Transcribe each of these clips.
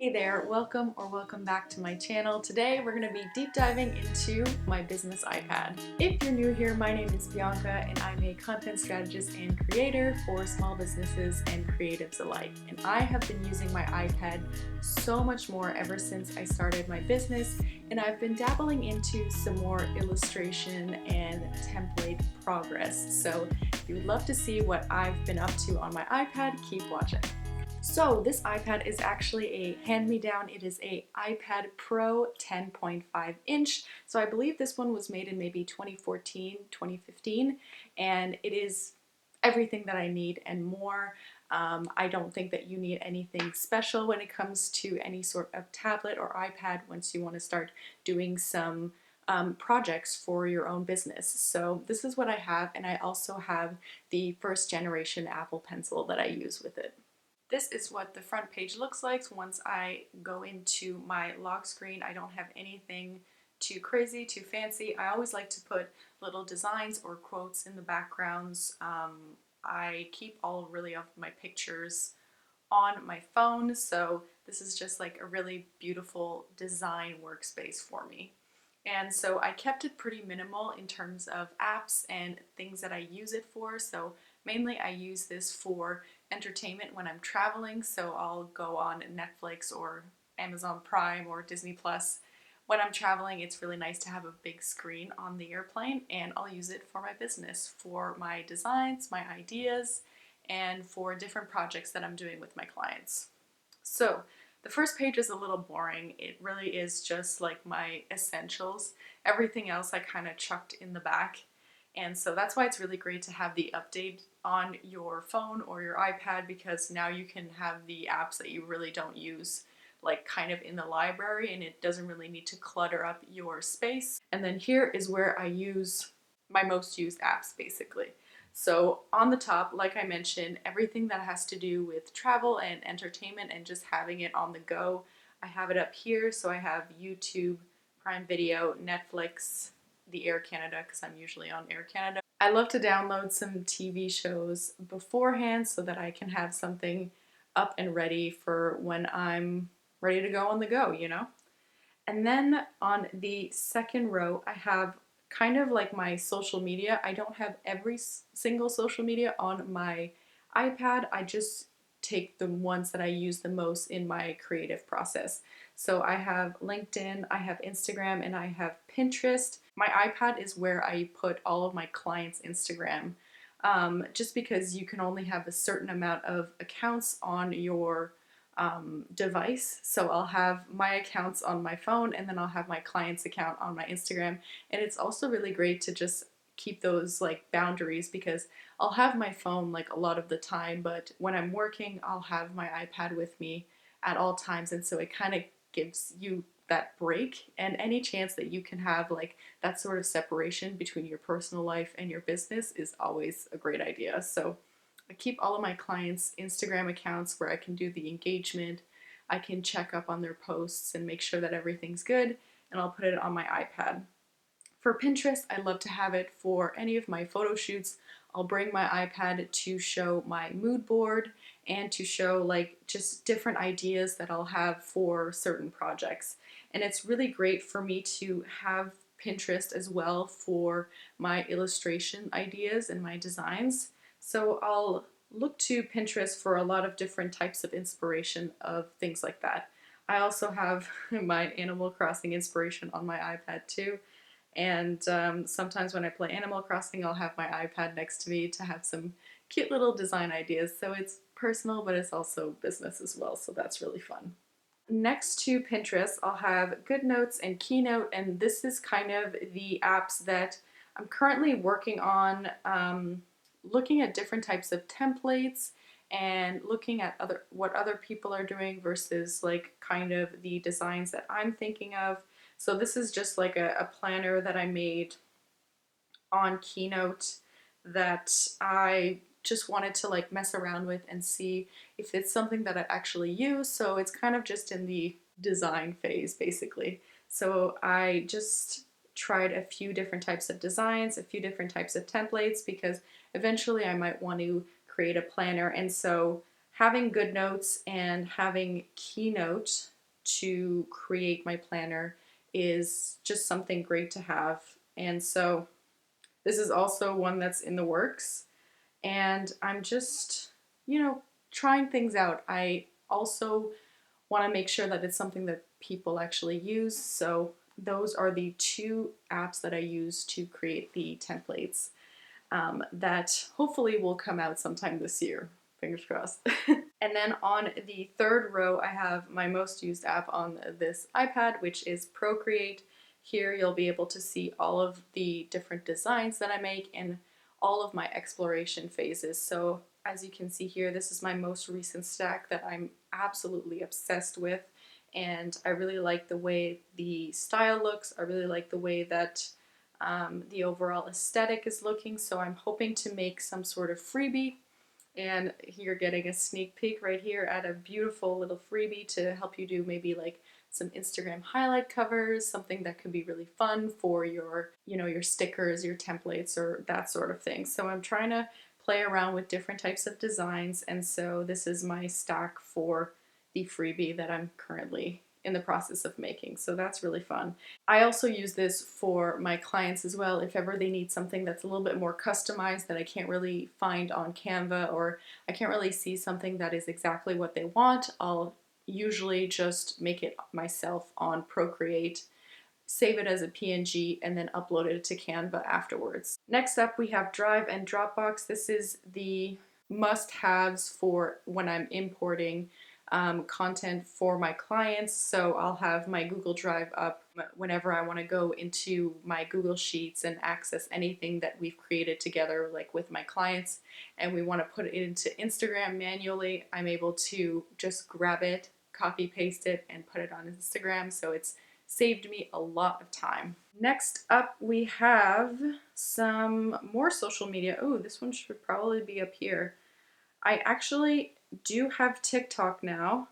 Hey there, welcome or welcome back to my channel. Today we're going to be deep diving into my business iPad. If you're new here, my name is Bianca and I'm a content strategist and creator for small businesses and creatives alike. And I have been using my iPad so much more ever since I started my business, and I've been dabbling into some more illustration and template progress. So if you would love to see what I've been up to on my iPad, keep watching. So this iPad is actually a hand-me-down. It is a iPad Pro 10.5 inch. So I believe this one was made in maybe 2014, 2015, and it is everything that I need and more. I don't think that you need anything special when it comes to any sort of tablet or iPad once you want to start doing some projects for your own business. So this is what I have, and I also have the first generation Apple Pencil that I use with it. This is what the front page looks like. Once I go into my lock screen, I don't have anything too crazy, too fancy. I always like to put little designs or quotes in the backgrounds. I keep all really of my pictures on my phone, so this is just like a really beautiful design workspace for me. And so I kept it pretty minimal in terms of apps and things that I use it for. So mainly I use this for entertainment when I'm traveling. So I'll go on Netflix or Amazon Prime or Disney Plus. When I'm traveling, it's really nice to have a big screen on the airplane, and I'll use it for my business, for my designs, my ideas, and for different projects that I'm doing with my clients. So the first page is a little boring. It really is just like my essentials. Everything else I kind of chucked in the back. And so that's why it's really great to have the update on your phone or your iPad, because now you can have the apps that you really don't use like kind of in the library, and it doesn't really need to clutter up your space. And then here is where I use my most used apps basically. So on the top, like I mentioned, everything that has to do with travel and entertainment and just having it on the go, I have it up here. So I have YouTube, Prime Video, Netflix, the Air Canada, because I'm usually on Air Canada. I love to download some TV shows beforehand so that I can have something up and ready for when I'm ready to go on the go, you know? And then on the second row, I have kind of like my social media. I don't have every single social media on my iPad. I just take the ones that I use the most in my creative process. So I have LinkedIn, I have Instagram, and I have Pinterest. My iPad is where I put all of my clients' Instagram, just because you can only have a certain amount of accounts on your device. So I'll have my accounts on my phone, and then I'll have my client's account on my Instagram. And it's also really great to just keep those like boundaries, because I'll have my phone like a lot of the time, but when I'm working, I'll have my iPad with me at all times. And so it kind of gives you that break, and any chance that you can have like that sort of separation between your personal life and your business is always a great idea. So I keep all of my clients' Instagram accounts where I can do the engagement. I can check up on their posts and make sure that everything's good, and I'll put it on my iPad. For Pinterest, I love to have it for any of my photo shoots. I'll bring my iPad to show my mood board and to show like just different ideas that I'll have for certain projects. And it's really great for me to have Pinterest as well for my illustration ideas and my designs. So I'll look to Pinterest for a lot of different types of inspiration of things like that. I also have my Animal Crossing inspiration on my iPad too. And sometimes when I play Animal Crossing, I'll have my iPad next to me to have some cute little design ideas. So it's personal, but it's also business as well. So that's really fun. Next to Pinterest, I'll have GoodNotes and Keynote, and this is kind of the apps that I'm currently working on, looking at different types of templates and looking at what other people are doing versus like kind of the designs that I'm thinking of. So this is just like a planner that I made on Keynote that I just wanted to like mess around with and see if it's something that I actually use. So it's kind of just in the design phase basically. So I just tried a few different types of designs, a few different types of templates, because eventually I might want to create a planner. And so having good notes and having Keynote to create my planner is just something great to have. And so this is also one that's in the works. And I'm just, trying things out. I also want to make sure that it's something that people actually use. So those are the two apps that I use to create the templates that hopefully will come out sometime this year. Fingers crossed. And then on the third row, I have my most used app on this iPad, which is Procreate. Here you'll be able to see all of the different designs that I make and all of my exploration phases. So as you can see here, this is my most recent stack that I'm absolutely obsessed with. And I really like the way the style looks. I really like the way that the overall aesthetic is looking. So I'm hoping to make some sort of freebie. And you're getting a sneak peek right here at a beautiful little freebie to help you do maybe like some Instagram highlight covers, something that could be really fun for your, your stickers, your templates, or that sort of thing. So I'm trying to play around with different types of designs, and so this is my stack for the freebie that I'm currently in the process of making. So that's really fun. I also use this for my clients as well. If ever they need something that's a little bit more customized that I can't really find on Canva, or I can't really see something that is exactly what they want, I'll usually just make it myself on Procreate, save it as a PNG, and then upload it to Canva afterwards. Next up, we have Drive and Dropbox. This is the must-haves for when I'm importing content for my clients. So I'll have my Google Drive up whenever I want to go into my Google Sheets and access anything that we've created together, like with my clients, and we want to put it into Instagram manually. I'm able to just grab it, copy paste it, and put it on Instagram. So it's saved me a lot of time. Next up, we have some more social media. Oh, this one should probably be up here. I actually do have TikTok now,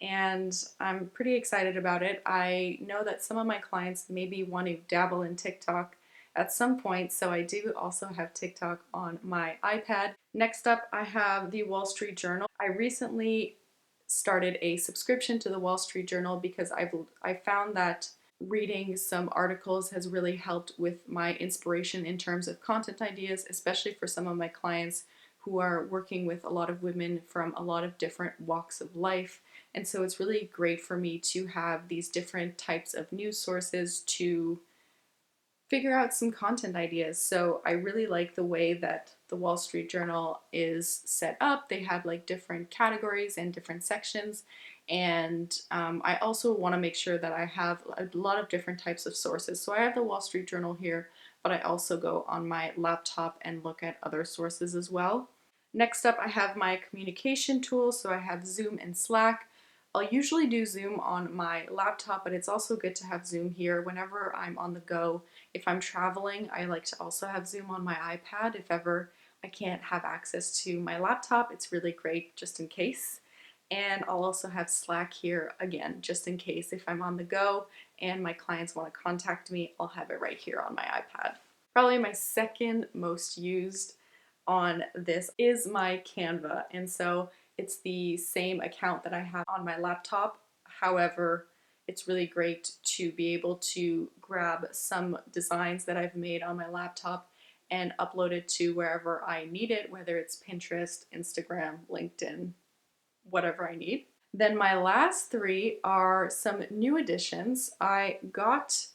and I'm pretty excited about it. I know that some of my clients maybe want to dabble in TikTok at some point, so I do also have TikTok on my iPad. Next up, I have the Wall Street Journal. I recently started a subscription to the Wall Street Journal because I found that reading some articles has really helped with my inspiration in terms of content ideas, especially for some of my clients who are working with a lot of women from a lot of different walks of life. And so it's really great for me to have these different types of news sources to figure out some content ideas. So I really like the way that the Wall Street Journal is set up. They have like different categories and different sections. And I also want to make sure that I have a lot of different types of sources. So I have the Wall Street Journal here, but I also go on my laptop and look at other sources as well. Next up, I have my communication tools. So I have Zoom and Slack. I'll usually do Zoom on my laptop, but it's also good to have Zoom here whenever I'm on the go. If I'm traveling, I like to also have Zoom on my iPad. If ever I can't have access to my laptop, it's really great just in case. And I'll also have Slack here again, just in case if I'm on the go and my clients want to contact me, I'll have it right here on my iPad. Probably my second most used on this is my Canva. And so it's the same account that I have on my laptop. However, it's really great to be able to grab some designs that I've made on my laptop and upload it to wherever I need it, whether it's Pinterest, Instagram, LinkedIn, whatever I need. Then my last three are some new additions. I got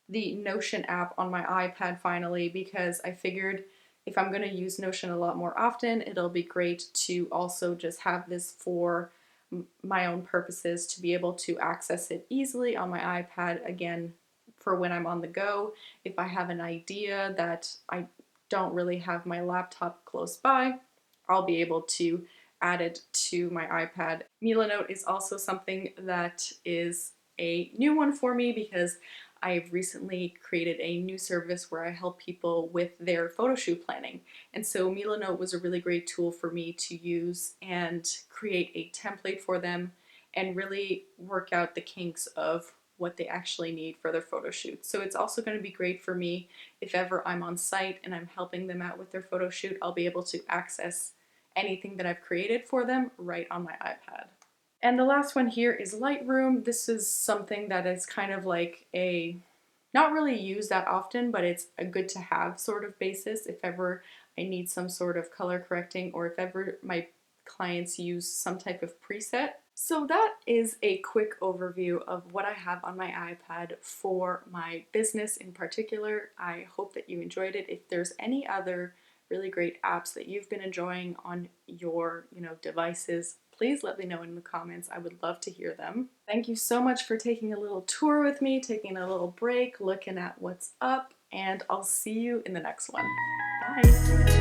the Notion app on my iPad finally because I figured if I'm going to use Notion a lot more often, it'll be great to also just have this for my own purposes, to be able to access it easily on my iPad, again, for when I'm on the go. If I have an idea that I don't really have my laptop close by, I'll be able to add it to my iPad. Milanote is also something that is a new one for me because I've recently created a new service where I help people with their photo shoot planning. And so Milanote was a really great tool for me to use and create a template for them and really work out the kinks of what they actually need for their photo shoot. So it's also going to be great for me if ever I'm on site and I'm helping them out with their photo shoot. I'll be able to access anything that I've created for them right on my iPad. And the last one here is Lightroom. This is something that is kind of like a, not really used that often, but it's a good to have sort of basis if ever I need some sort of color correcting or if ever my clients use some type of preset. So that is a quick overview of what I have on my iPad for my business in particular. I hope that you enjoyed it. If there's any other really great apps that you've been enjoying on your, devices, please let me know in the comments. I would love to hear them. Thank you so much for taking a little tour with me, taking a little break, looking at what's up, and I'll see you in the next one. Bye!